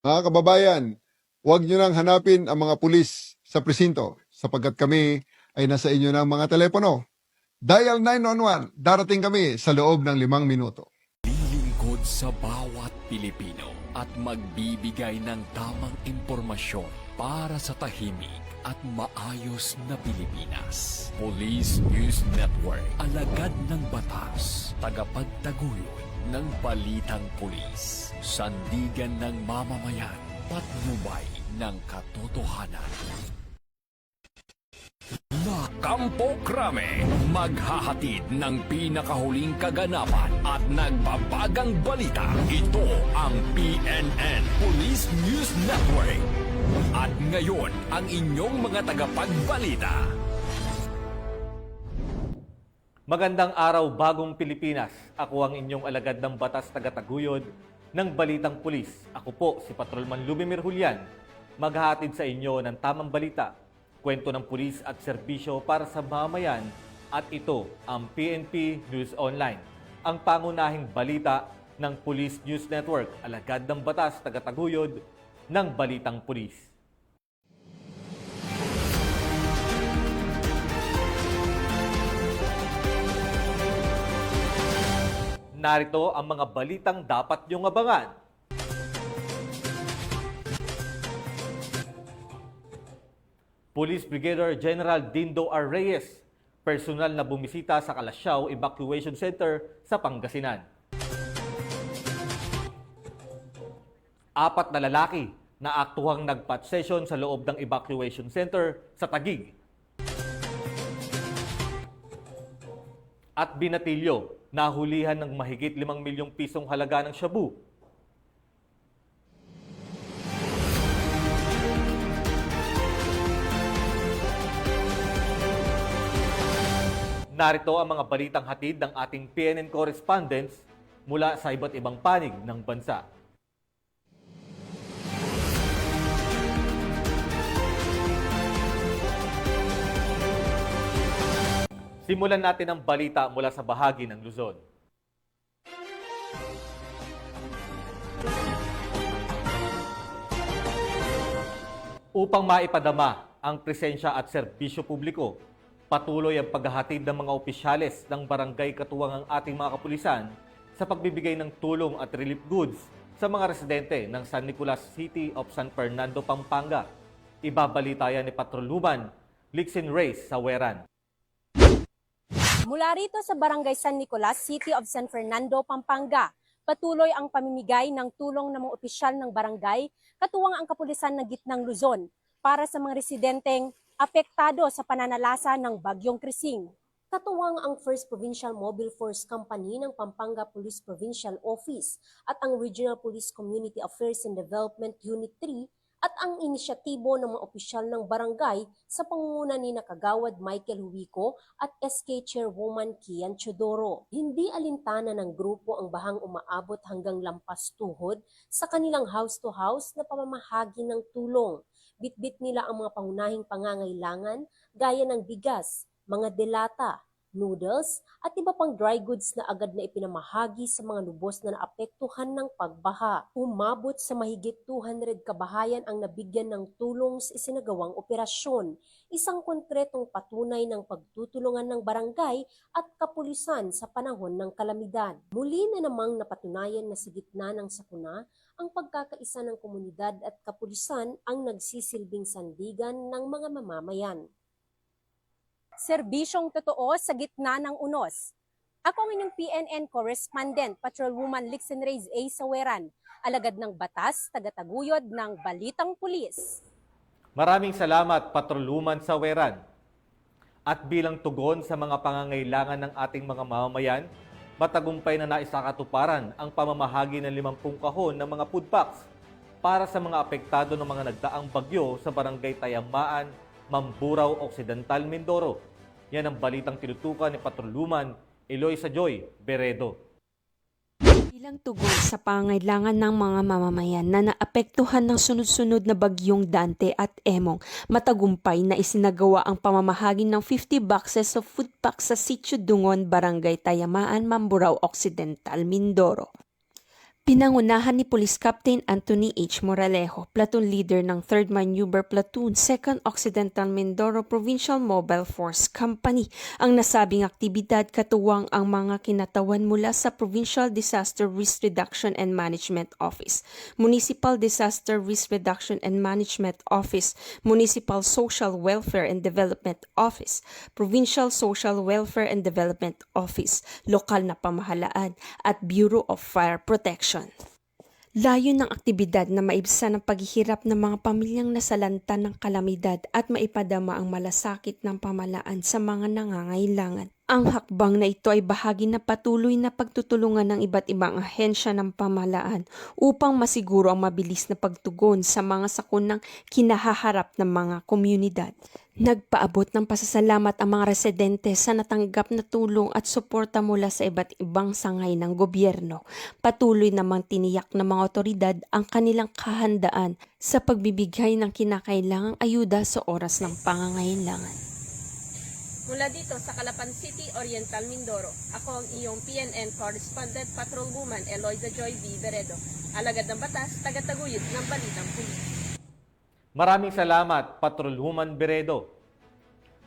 Mga kababayan, huwag nyo nang hanapin ang mga pulis sa presinto sapagkat kami ay nasa inyo ng mga telepono. Dial 911, darating kami sa loob ng 5 minuto. Lilingkod sa bawat Pilipino at magbibigay ng tamang impormasyon para sa tahimik at maayos na Pilipinas. Police News Network, alagad ng batas, tagapagtaguyod ng balitang pulis, sandigan ng mamamayan, patnubay ng katotohanan. La Campo Crame, maghahatid ng pinakahuling kaganapan at nagbabagang balita. Ito ang PNN Police News Network. At ngayon, ang inyong mga tagapagbalita. Magandang araw, bagong Pilipinas. Ako ang inyong alagad ng batas tagataguyod ng Balitang Pulis. Ako po si Patrolman Lubimir Julian, maghahatid sa inyo ng tamang balita, kwento ng pulis at serbisyo para sa mamamayan, at ito ang PNP News Online, ang pangunahing balita ng Police News Network, alagad ng batas tagataguyod ng Balitang Pulis. Narito ang mga balitang dapat niyong abangan. Police Brigadier General Dindo R. Reyes, personal na bumisita sa Calasiao Evacuation Center sa Pangasinan. 4 na lalaki na aktuhang nag-patch session sa loob ng evacuation center sa Taguig. At binatilyo, nahulihan ng mahigit 5 milyong pisong halaga ng shabu. Narito ang mga balitang hatid ng ating PNN correspondents mula sa iba't ibang panig ng bansa. Simulan natin ang balita mula sa bahagi ng Luzon. Upang maipadama ang presensya at serbisyo publiko, patuloy ang paghahatid ng mga opisyales ng barangay katuwang ang ating mga kapulisan sa pagbibigay ng tulong at relief goods sa mga residente ng San Nicolas City of San Fernando, Pampanga. Ibabalita yan ni Patroluman Lixin Reyes sa Weran. Mula rito sa Barangay San Nicolas, City of San Fernando, Pampanga, patuloy ang pamimigay ng tulong ng mga opisyal ng barangay katuwang ang kapulisan ng Gitnang Luzon para sa mga residenteng apektado sa pananalasa ng Bagyong Krising. Katuwang ang First Provincial Mobile Force Company ng Pampanga Police Provincial Office at ang Regional Police Community Affairs and Development Unit 3 at ang inisyatibo ng mga opisyal ng barangay sa pangunguna ni Kagawad Michael Huico at SK Chairwoman Kian Chodoro. Hindi alintana ng grupo ang bahang umaabot hanggang lampas tuhod sa kanilang house-to-house na pamamahagi ng tulong. Bitbit nila ang mga pangunahing pangangailangan gaya ng bigas, mga delata, noodles at iba pang dry goods na agad na ipinamahagi sa mga lubos na naapektuhan ng pagbaha. Umabot sa mahigit 200 kabahayan ang nabigyan ng tulong sa isinagawang operasyon, isang konkretong patunay ng pagtutulungan ng barangay at kapulisan sa panahon ng kalamidad. Muli na namang napatunayan na sa gitna ng sakuna, ang pagkakaisa ng komunidad at kapulisan ang nagsisilbing sandigan ng mga mamamayan. Serbisyong totoo sa gitna ng unos. Ako ang inyong PNN correspondent, Patrolwoman Lixin Reyes A. Saweran, alagad ng batas, tagataguyod ng Balitang Pulis. Maraming salamat, Patrolwoman Saweran. At bilang tugon sa mga pangangailangan ng ating mga mamamayan, matagumpay na naisakatuparan ang pamamahagi ng 50 kahon ng mga food packs para sa mga apektado ng mga nagdaang bagyo sa Barangay Tayamaan, Mamburao Occidental, Mindoro. Yan ang balitang tinutukan ni Patroluman Eloisa Joy Beredo. Bilang tugon sa pangangailangan ng mga mamamayan na naapektuhan ng sunod-sunod na bagyong Dante at Emong, matagumpay na isinagawa ang pamamahagi ng 50 boxes of food packs sa Sitio Dungon, Barangay Tayamaan, Mamburao Occidental, Mindoro. Pinangunahan ni Police Captain Anthony H. Moralejo, platoon leader ng 3rd Maneuver Platoon, 2nd Occidental Mindoro Provincial Mobile Force Company, ang nasabing aktibidad katuwang ang mga kinatawan mula sa Provincial Disaster Risk Reduction and Management Office, Municipal Disaster Risk Reduction and Management Office, Municipal Social Welfare and Development Office, Provincial Social Welfare and Development Office, lokal na pamahalaan at Bureau of Fire Protection. Layo ng aktibidad na maibsan ang paghihirap ng mga pamilyang nasalanta ng kalamidad at maipadama ang malasakit ng pamalaan sa mga nangangailangan. Ang hakbang na ito ay bahagi na patuloy na pagtutulungan ng iba't ibang ahensya ng pamahalaan upang masiguro ang mabilis na pagtugon sa mga sakunang kinahaharap ng mga komunidad. Nagpaabot ng pasasalamat ang mga residente sa natanggap na tulong at suporta mula sa iba't ibang sangay ng gobyerno. Patuloy namang tiniyak ng mga otoridad ang kanilang kahandaan sa pagbibigay ng kinakailangang ayuda sa oras ng pangangailangan. Mula dito sa Calapan City, Oriental Mindoro, ako ang iyong PNN Correspondent Patrolwoman Eloisa Joy V. Beredo, alagad ng batas, tagataguyod ng Balitang Pulis. Maraming salamat, Patrolwoman Beredo.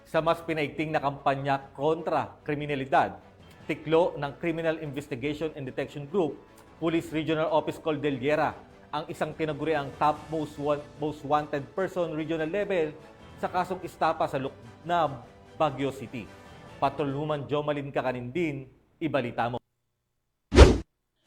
Sa mas pinaigting na kampanya kontra kriminalidad, tiklo ng Criminal Investigation and Detection Group, Police Regional Office Cordillera, ang isang tinaguriang top most wanted person regional level sa kasong istapa sa Luknab, Baguio City. Patrolwoman Jomalyn Kakanindin, ibalita mo.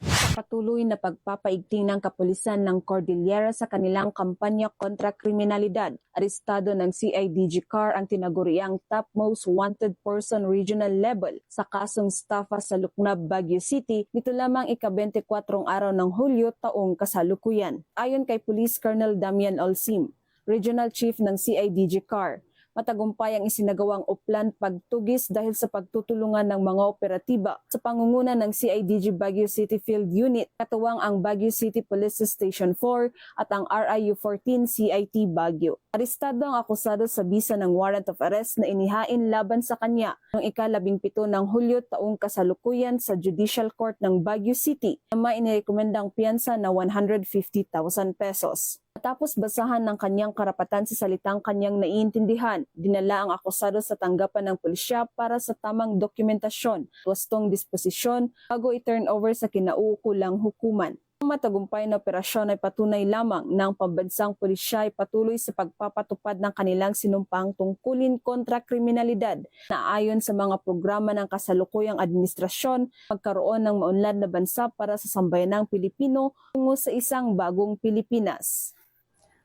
Sa patuloy na pagpapaigting ng kapulisan ng Cordillera sa kanilang kampanya kontra kriminalidad, arestado ng CIDG CAR ang tinaguriang top most wanted person regional level sa kasong estafa sa Luknab, Baguio City nito lamang ika-24 araw ng Hulyo taong kasalukuyan. Ayon kay Police Colonel Damian Olsim, Regional Chief ng CIDG CAR, matagumpay ang isinagawang uplan pagtugis dahil sa pagtutulungan ng mga operatiba sa pangunguna ng CIDG Baguio City Field Unit, katuwang ang Baguio City Police Station 4 at ang RIU-14 CIT Baguio. Arestado ang akusado sa bisa ng warrant of arrest na inihain laban sa kanya noong ika-17 ng Hulyo taong kasalukuyan sa Judicial Court ng Baguio City na may inirekomendang piyansa na 150,000 pesos. Matapos basahan ng kanyang karapatan sa salitang kanyang naiintindihan, dinala ang akusado sa tanggapan ng pulisya para sa tamang dokumentasyon, wastong disposisyon bago i-turn over sa kinauukulang hukuman. Ang matagumpay na operasyon ay patunay lamang ng pambansang pulisya ay patuloy sa pagpapatupad ng kanilang sinumpang tungkulin kontra kriminalidad na ayon sa mga programa ng kasalukuyang administrasyon, magkaroon ng maunlad na bansa para sa sambayanang Pilipino tungo sa isang bagong Pilipinas.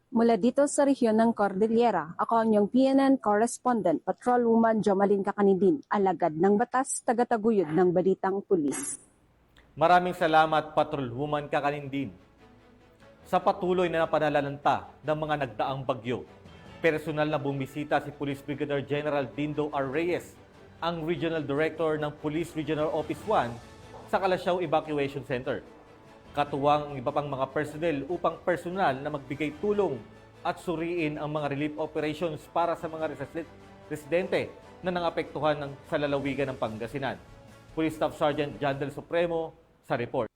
Mula dito sa rehiyon ng Cordillera, ako ang iyong PNN Correspondent, Patrolwoman Jomalyn Kakanindin, alagad ng batas, tagataguyod ng Balitang Pulis. Maraming salamat, Patrolwoman Kakanindin. Sa patuloy na napanalanta ng mga nagdaang bagyo, personal na bumisita si Police Brigadier General Dindo R. Reyes, ang Regional Director ng Police Regional Office 1 sa Calasiao Evacuation Center. Katuwang ang iba pang mga personnel upang personal na magbigay tulong at suriin ang mga relief operations para sa mga residente na nangapektuhan sa lalawigan ng Pangasinan. Police Staff Sergeant John Del Supremo sa report.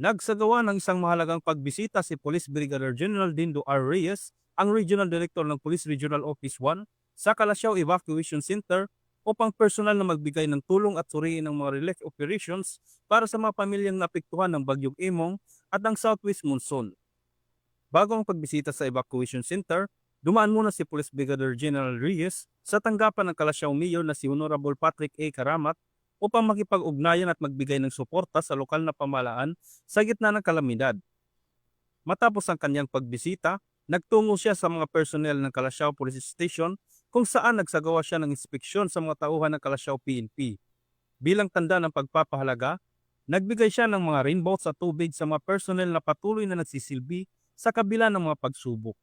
Nagsagawa ng isang mahalagang pagbisita si Police Brigadier General Dindo R. Reyes, ang Regional Director ng Police Regional Office 1, sa Calasiao Evacuation Center upang personal na magbigay ng tulong at suriin ng mga relief operations para sa mga pamilyang naapektuhan ng Bagyong Emong at ng Southwest Monsoon. Bago ang pagbisita sa Evacuation Center, dumaan muna si Police Brigadier General Reyes sa tanggapan ng Calasiao Mayor na si Honorable Patrick A. Karamat upang makipag-ugnayan at magbigay ng suporta sa lokal na pamahalaan sa gitna ng kalamidad. Matapos ang kanyang pagbisita, nagtungo siya sa mga personnel ng Calasiao Police Station kung saan nagsagawa siya ng inspeksyon sa mga tauhan ng Calasiao PNP. Bilang tanda ng pagpapahalaga, nagbigay siya ng mga rainbows at tubig sa mga personnel na patuloy na nagsisilbi sa kabila ng mga pagsubok.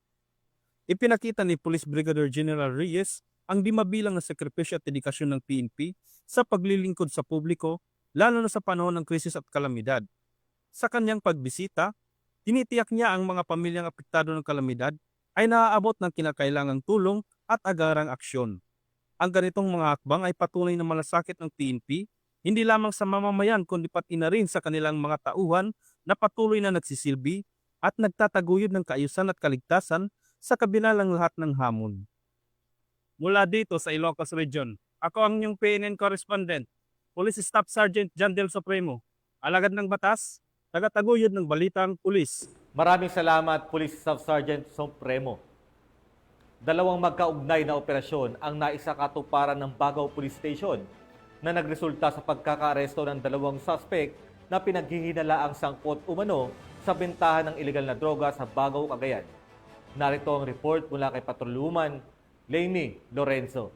Ipinakita ni Police Brigadier General Reyes ang di mabilang na sakripisyo at dedikasyon ng PNP sa paglilingkod sa publiko, lalo na sa panahon ng krisis at kalamidad. Sa kanyang pagbisita, tinitiyak niya ang mga pamilyang apektado ng kalamidad ay naaabot ng kinakailangang tulong at agarang aksyon. Ang ganitong mga hakbang ay patunay na malasakit ng PNP, hindi lamang sa mamamayan kundi pati na rin sa kanilang mga tauhan na patuloy na nagsisilbi at nagtataguyod ng kaayusan at kaligtasan sa kabila ng lahat ng hamon. Mula dito sa Ilocos Region, ako ang inyong PNN correspondent, Police Staff Sergeant John Del Supremo, alagad ng batas, tagataguyod ng balitang pulis. Maraming salamat, Police Staff Sergeant Supremo. Dalawang magkaugnay na operasyon ang naisakatuparan ng Bagao Police Station na nagresulta sa pagkakaaresto ng dalawang suspect na pinaghihinalaang sangkot umano sa bentahan ng ilegal na droga sa Bagao, Cagayan. Narito ang report mula kay Patrolwoman Lainey Lorenzo.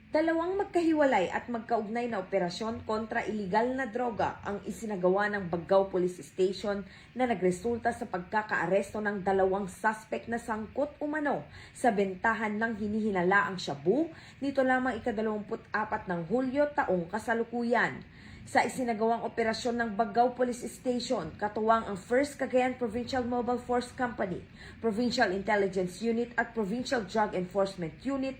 Dalawang magkahiwalay at magkaugnay na operasyon kontra iligal na droga ang isinagawa ng Bagao Police Station na nagresulta sa pagkakaaresto ng dalawang suspect na sangkot umano sa bentahan ng hinihinalaang shabu nito lamang ika-24 ng Hulyo taong kasalukuyan. Sa isinagawang operasyon ng Bagao Police Station, katuwang ang 1st Cagayan Provincial Mobile Force Company, Provincial Intelligence Unit at Provincial Drug Enforcement Unit,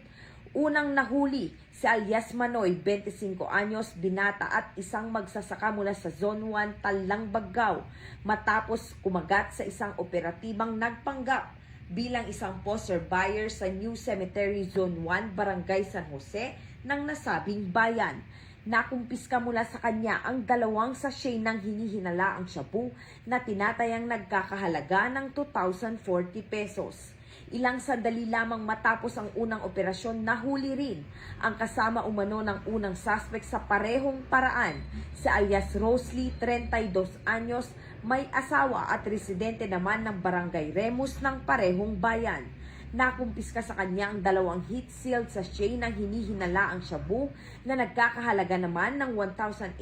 unang nahuli si alias Manoy, 25 anyos, binata at isang magsasaka mula sa Zone 1, Talang, Bagao, matapos kumagat sa isang operatibang nagpanggap bilang isang poster buyer sa New Cemetery Zone 1, Barangay San Jose ng nasabing bayan. Nakumpiska mula sa kanya ang dalawang sachet ng hinihinalaang shabu na tinatayang nagkakahalaga ng 2,040 pesos. Ilang sandali lamang matapos ang unang operasyon, nahuli rin ang kasama umano ng unang suspect sa parehong paraan, si alias Rosley, 32 anyos, may asawa at residente naman ng Barangay Remus ng parehong bayan. Nakumpiska sa kanya ang dalawang heat-sealed sachet ng hinihinalaang shabu na nagkakahalaga naman ng 1,850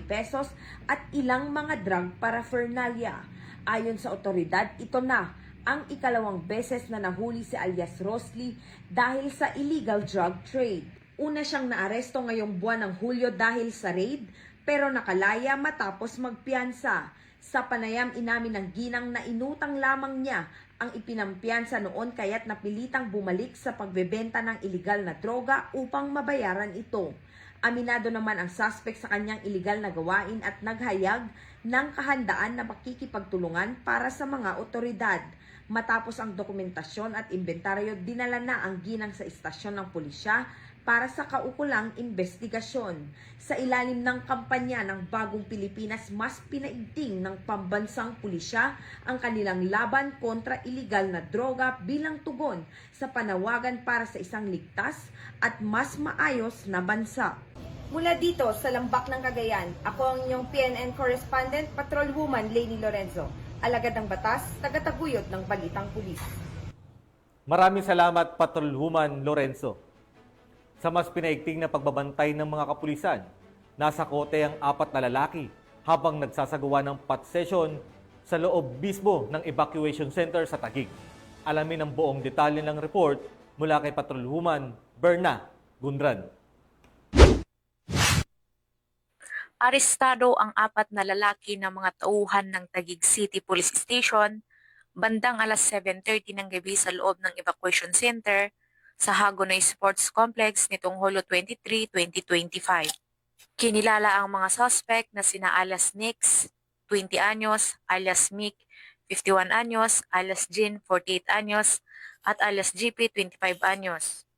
pesos at ilang mga drug paraphernalia. Ayon sa otoridad, ito na ang ikalawang beses na nahuli si alias Rosley dahil sa illegal drug trade. Una siyang naaresto ngayong buwan ng Hulyo dahil sa raid, pero nakalaya matapos magpiyansa. Sa panayam, inamin ng ginang na inutang lamang niya ang ipinampiyansa noon kaya't napilitang bumalik sa pagbebenta ng iligal na droga upang mabayaran ito. Aminado naman ang suspect sa kanyang iligal na gawain at naghayag ng kahandaan na makikipagtulungan para sa mga otoridad. Matapos ang dokumentasyon at inventaryo, dinala na ang ginang sa istasyon ng pulisya para sa kaukulang investigasyon. Sa ilalim ng kampanya ng Bagong Pilipinas, mas pinaigting ng pambansang pulisya ang kanilang laban kontra iligal na droga bilang tugon sa panawagan para sa isang ligtas at mas maayos na bansa. Mula dito sa Lambak ng Cagayan, ako ang inyong PNN correspondent, Patrolwoman Lainey Lorenzo, alagad ng batas, tagataguyod ng balitang pulis. Maraming salamat, Patrolwoman Lorenzo. Sa mas pinaigting na pagbabantay ng mga kapulisan, nasa kote ang 4 na lalaki habang nagsasagawa ng pot session sa loob mismo ng evacuation center sa Taguig. Alamin ang buong detalye ng report mula kay Patrolwoman Berna Gunran. Arestado ang 4 na lalaki na mga tauhan ng Taguig City Police Station bandang alas 7:30 ng gabi sa loob ng evacuation center sa Hagonoy Sports Complex nitong Hulyo 23, 2025. Kinilala ang mga suspect na sina alias Nix, 20 anyos, alias Mick, 51 anyos, alias Jin, 48 anyos, at alias GP, 25 anyos.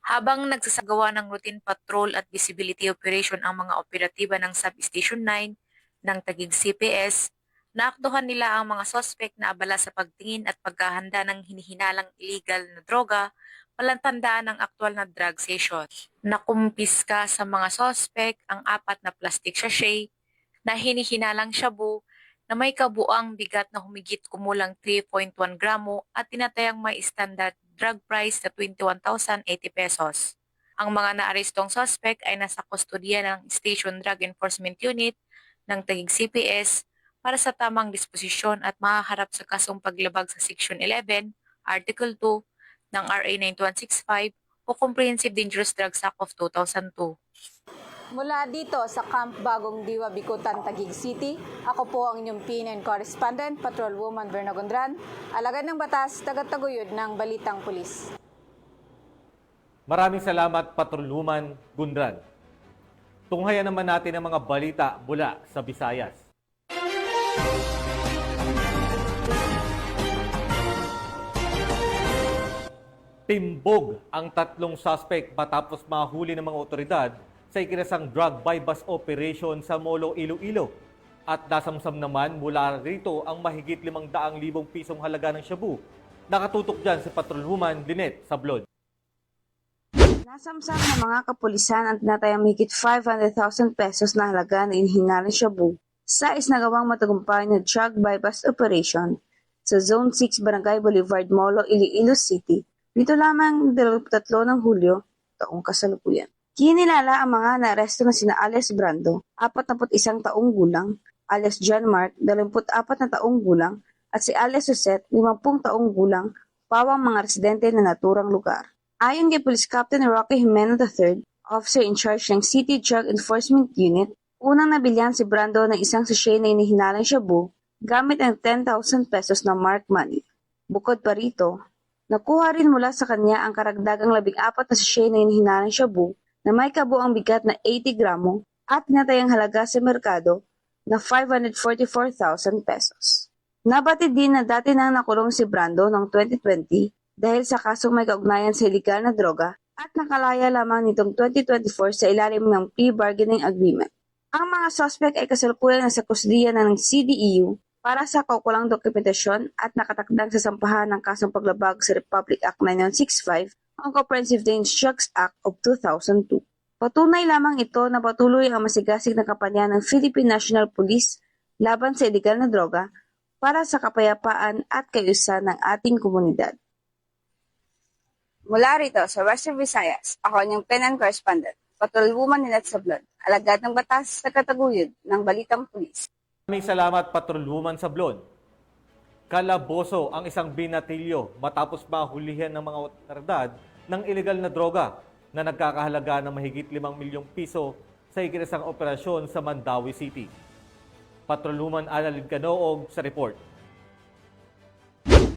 Habang nagsasagawa ng routine patrol at visibility operation ang mga operatiba ng Substation 9 ng Taguig CPS, naaktuhan nila ang mga suspect na abala sa pagtingin at paghahanda ng hinihinalang illegal na droga, palantandaan ng aktual na drug session. Nakumpiska sa mga suspect ang 4 na plastic sachet na hinihinalang shabu na may kabuang bigat na humigit kumulang 3.1 gramo at tinatayang may standard drug price na 21,080 pesos. Ang mga naarestong suspect ay nasa kustodiya ng Station Drug Enforcement Unit ng Taguig CPS para sa tamang disposisyon at mahaharap sa kasong paglabag sa Section 11, Article 2 ng RA 9165 o Comprehensive Dangerous Drugs Act of 2002. Mula dito sa Camp Bagong Diwa, Bikutan, Taguig City, ako po ang inyong PNN correspondent, Patrolwoman Berna Gunran, alagad ng batas, tagataguyod ng balitang pulis. Maraming salamat, Patrolwoman Gundran. Tunghayan naman natin ang mga balita mula sa Visayas. Timbog ang 3 suspect matapos mahuli ng mga otoridad sa ikinasang drug buy-bust operation sa Molo, Iloilo. At nasamsam naman mula rito ang mahigit 500,000 pisong halaga ng shabu. Nakatutok dyan si Patrolwoman Lynette Sablon. Nasamsam ng mga kapulisan ang tinatayang mahigit 500,000 pesos na halaga na inihinalang shabu sa isinagawang matagumpay na drug buy-bust operation sa Zone 6 Barangay Boulevard, Molo, Iloilo City. Nito lamang 23 ng Hulyo, taong kasalukuyan. Kinilala ang mga naaresto na sina alias Brando, 41 taong gulang, alias John Mark, 24 na taong gulang, at si alias Josette, 50 taong gulang, pawang mga residente na naturang lugar. Ayon kay Police Captain Rocky Jimeno III, officer in charge ng City Drug Enforcement Unit, unang nabilhan si Brando ng isang sachet na inihinalang shabu gamit ang 10,000 pesos na mark money. Bukod pa rito, nakuha rin mula sa kanya ang karagdagang 14 na sachet na inihinalang shabu na may kabuang bigat na 80 gramo at tinatayang halaga sa merkado na 544,000 pesos. Nabatid din na dati nang nakulong si Brando noong 2020 dahil sa kasong may kaugnayan sa iligal na droga at nakalaya lamang nitong 2024 sa ilalim ng plea bargaining agreement. Ang mga suspect ay kasalukuyan na sa kusdiya ng CDEU para sa kaukulang dokumentasyon at nakatakdang sa sampahan ng kasong paglabag sa Republic Act 9165 ang Comprehensive Dangerous Drugs Act of 2002. Patunay lamang ito na patuloy ang masigasig na kampanya ng Philippine National Police laban sa iligal na droga para sa kapayapaan at kaayusan ng ating komunidad. Mula rito sa Western Visayas, ako ang PNN correspondent, Patrolwoman Lynette Sablon, alagad ng batas sa kataguyod ng Balitang Pulis. Maraming salamat, Patrolwoman Sablon. Kalaboso ang isang binatilyo matapos mahulihan ng mga otoridad ng ilegal na droga na nagkakahalaga ng mahigit 5 milyong piso sa ikinasang operasyon sa Mandawi City. Patrolwoman Annalyn Canoog sa report.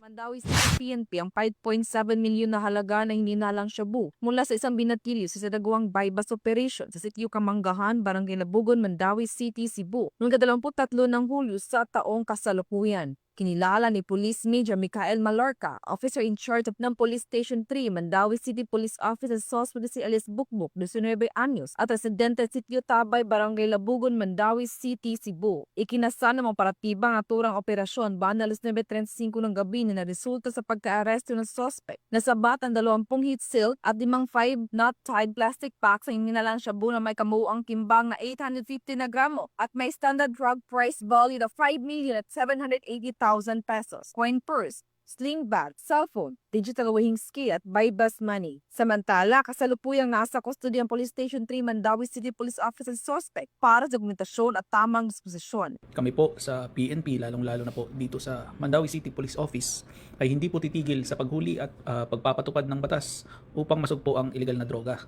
Mandawi City PNP ang 5.7 milyon na halaga na hininalang shabu mula sa isang binatilyo sa sinagawang buy-bust operation sa sitio Kamanggahan, Barangay Labugon, Mandawi City, Cebu noong 23 ng Hulyo sa taong kasalukuyan. Kinilala ni Police Major Michael Malorca, officer in charge ng Police Station 3, Mandawi City Police Office, suspect si alias Bukbuk, 19 anyos, at residente sitio Tabay, Barangay Labugon, Mandawi City, Cebu. Ikinasa ng mga paratibang naturang operasyon ba na alas 9:35 ng gabi na resulta sa pagka-aresto ng suspect. Nasabat ang 20 heat seal at 5 knot tied plastic packs ang hinilalang shabu na may kamuang kimbang na 850 na gramo at may standard drug price value na 5,780,000 pesos, coin purse, sling bag, cellphone, digital weighing scale at buy-bust money. Samantala, kasalukuyang nasa custody ang Police Station 3 Mandawi City Police Office ang suspect para sa dokumentasyon at tamang disposisyon. Kami po sa PNP, lalong-lalo na po dito sa Mandawi City Police Office, ay hindi po titigil sa paghuli at pagpapatupad ng batas upang masugpo ang iligal na droga.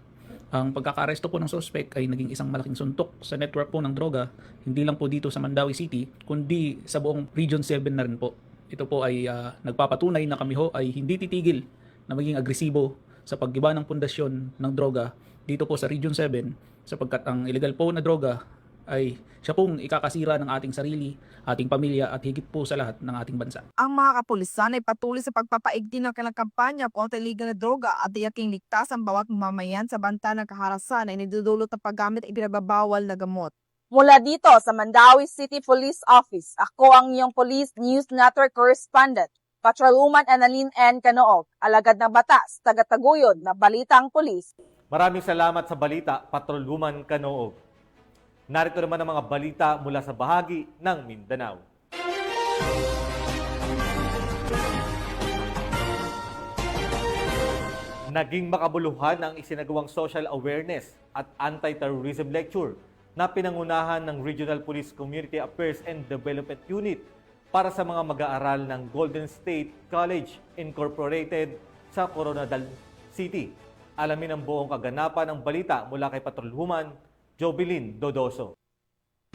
Ang pagkaka-aresto po ng suspect ay naging isang malaking suntok sa network po ng droga, hindi lang po dito sa Mandawi City, kundi sa buong Region 7 na rin po. Ito po ay nagpapatunay na kami ho ay hindi titigil na maging agresibo sa paggiba ng pundasyon ng droga dito po sa Region 7 sapagkat ang illegal po na droga ay siya pong ikakasira ng ating sarili, ating pamilya at higit po sa lahat ng ating bansa. Ang mga kapulisan ay patuloy sa pagpapaigting ng kanilang kampanya kontra illegal na droga at tiyaking ligtas ang bawat mamamayan sa banta ng kaharasan na inidudulot ng paggamit at ipinagbabawal na gamot. Mula dito sa Mandawi City Police Office, ako ang iyong Police News Network Correspondent, Patrolwoman Annalyn N. Canoog, alagad ng batas, tagataguyod na Balitang Pulis. Maraming salamat sa balita, Patrolwoman Canoog. Narito naman ang mga balita mula sa bahagi ng Mindanao. Naging makabuluhan ang isinagawang social awareness at anti-terrorism lecture na pinangunahan ng Regional Police Community Affairs and Development Unit para sa mga mag-aaral ng Golden State College Incorporated sa Coronadal City. Alamin ang buong kaganapan ng balita mula kay Patrolwoman Jobilin Dodoso.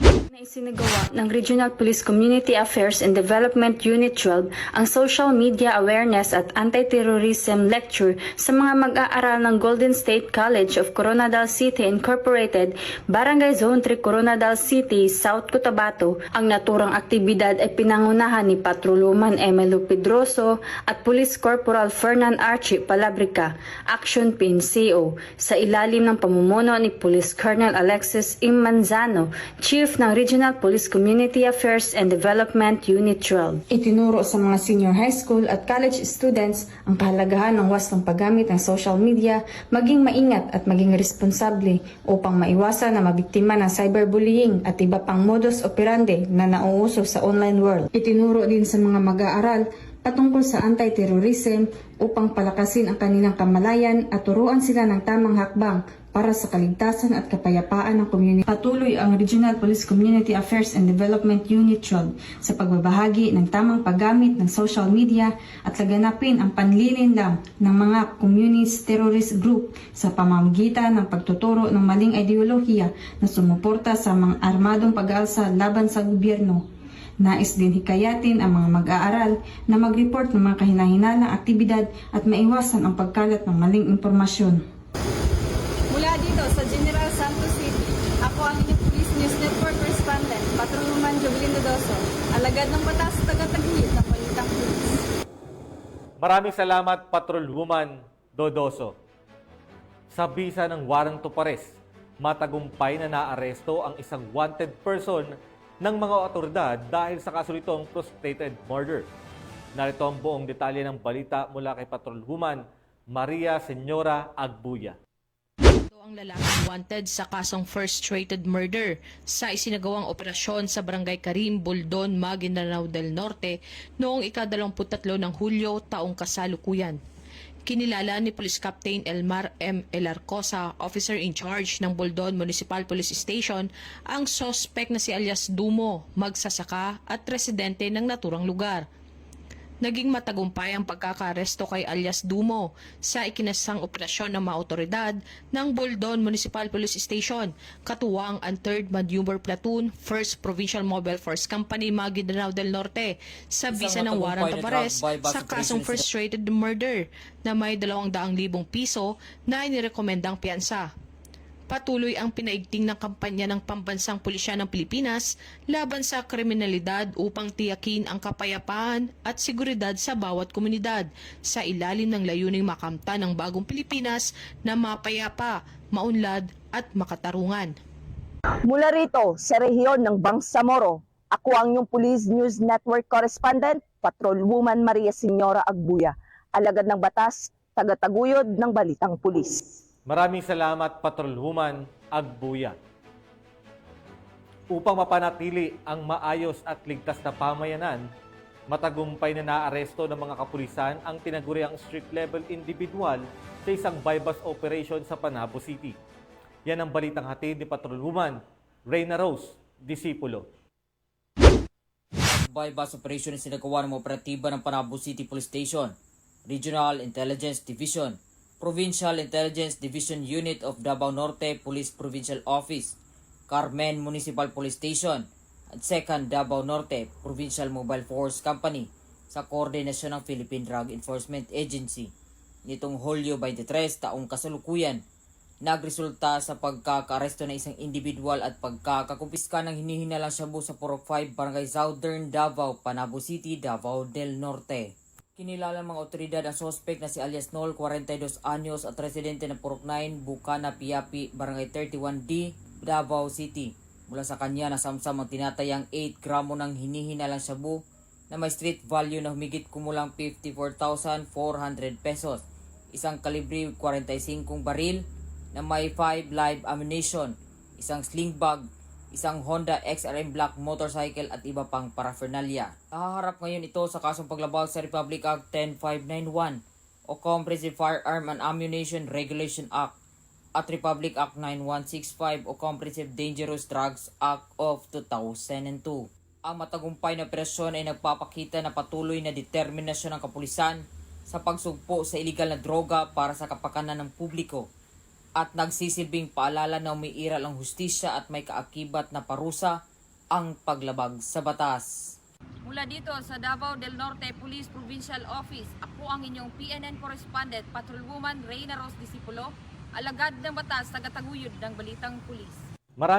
Na isinagawa ng Regional Police Community Affairs and Development Unit 12 ang Social Media Awareness at Anti-Terrorism Lecture sa mga mag-aaral ng Golden State College of Coronadal City Incorporated, Barangay Zone 3, Coronadal City, South Cotabato. Ang naturang aktibidad ay pinangunahan ni Patrolwoman Emelo Pedroso at Police Corporal Fernan Archie Palabrica, Action Pin CO, sa ilalim ng pamumuno ni Police Colonel Alexis M. Manzano, Chief ng Regional Police Community Affairs and Development Unit 12. Itinuro sa mga senior high school at college students ang kahalagahan ng wastong paggamit ng social media, maging maingat at maging responsable upang maiwasan na mabiktima ng cyberbullying at iba pang modus operandi na nauuso sa online world. Itinuro din sa mga mag-aaral patungkol sa anti-terrorism upang palakasin ang kanilang kamalayan at turuan sila ng tamang hakbang para sa kaligtasan at kapayapaan ng community. Patuloy ang Regional Police Community Affairs and Development Unit 12 sa pagbabahagi ng tamang paggamit ng social media at laganapin ang panlilinlang ng mga communist terrorist group sa pamamagitan ng pagtuturo ng maling ideolohiya na sumuporta sa mga armadong pag-aalsa laban sa gobyerno. Nais din hikayatin ang mga mag-aaral na mag-report ng mga kahinahinalang aktibidad at maiwasan ang pagkalat ng maling impormasyon. Mula dito sa General Santos City, ako ang inyong Police News Network Correspondent, Patrolwoman Jovelyn Dodoso, alagad ng batas, taga-taguyod ng Balitang Pulis. Maraming salamat, Patrolwoman Dodoso. Sa bisa ng warrant to arrest, matagumpay na naaresto ang isang wanted person ng mga otoridad dahil sa kaso nitong frustrated murder. Narito ang buong detalye ng balita mula kay Patrolwoman Maria Senyora Agbuya. Ito ang lalaking wanted sa kasong frustrated murder sa isinagawang operasyon sa Barangay Karim, Buldon, Maguindanao del Norte noong ika-23 ng Hulyo taong kasalukuyan. Kinilala ni Police Captain Elmar M. Elarcosa, officer in charge ng Buldon Municipal Police Station, ang sospek na si alias Dumo, magsasaka at residente ng naturang lugar. Naging matagumpay ang pagkakaresto kay alias Dumo sa ikinasang operasyon ng mga otoridad ng Buldon Municipal Police Station, katuwang ang 3rd Maneuver Platoon, 1st Provincial Mobile Force Company, Maguindanao del Norte, sa bisa ng warrant of arrest sa kasong frustrated murder na may 200,000 piso na inirekomendang piyansa. Patuloy ang pinaigting ng kampanya ng Pambansang Pulisya ng Pilipinas laban sa kriminalidad upang tiyakin ang kapayapaan at seguridad sa bawat komunidad sa ilalim ng layuning makamtan ng bagong Pilipinas na mapayapa, maunlad at makatarungan. Mula rito sa rehiyon ng Bangsamoro, ako ang inyong Police News Network Correspondent, Patrolwoman Maria Senyora Agbuya, alagad ng batas, taga-taguyod ng Balitang Pulis. Maraming salamat, Patrolwoman Agbuya. Upang mapanatili ang maayos at ligtas na pamayanan, matagumpay na naaresto ng mga kapulisan ang tinaguriang street-level individual sa isang bypass operation sa Panabo City. Yan ang balitang hatid ni Patrolwoman Reyna Rose Disipulo. Bypass operation na sinagawa ng operatiba ng Panabo City Police Station, Regional Intelligence Division, Provincial Intelligence Division Unit of Davao Norte Police Provincial Office, Carmen Municipal Police Station, at 2nd Davao Norte Provincial Mobile Force Company sa koordinasyon ng Philippine Drug Enforcement Agency. Nitong Hulyo 23 taong kasalukuyan, nagresulta sa pagkakaaresto ng isang individual at pagkakakumpiska ng hinihinalang shabu sa Purok 5, Barangay Southern Davao, Panabo City, Davao del Norte. Kinilala ng mga otoridad ang sospek na si alias Nol, 42 anyos at residente ng Purok 9, Bukana, Piapi, Barangay 31D, Davao City. Mula sa kanya nasamsam ang tinatayang 8 gramo ng hinihinalang shabu na may street value na humigit kumulang 54,400 pesos, isang kalibre 45 baril na may 5 live ammunition, isang sling bag, isang Honda XRM Black motorcycle at iba pang paraphernalia. Nahaharap ngayon ito sa kasong paglabag sa Republic Act 10591 o Comprehensive Firearm and Ammunition Regulation Act at Republic Act 9165 o Comprehensive Dangerous Drugs Act of 2002. Ang matagumpay na operasyon ay nagpapakita na patuloy na determinasyon ng kapulisan sa pagsugpo sa iligal na droga para sa kapakanan ng publiko at nagsisilbing paalala na umiiral ang hustisya at may kaakibat na parusa ang paglabag sa batas. Mula dito sa Davao del Norte Police Provincial Office, ako ang inyong PNN correspondent, Patrolwoman Reyna Ros Disipulo, alagad ng batas, tagataguyod ng Balitang Pulis. Maraming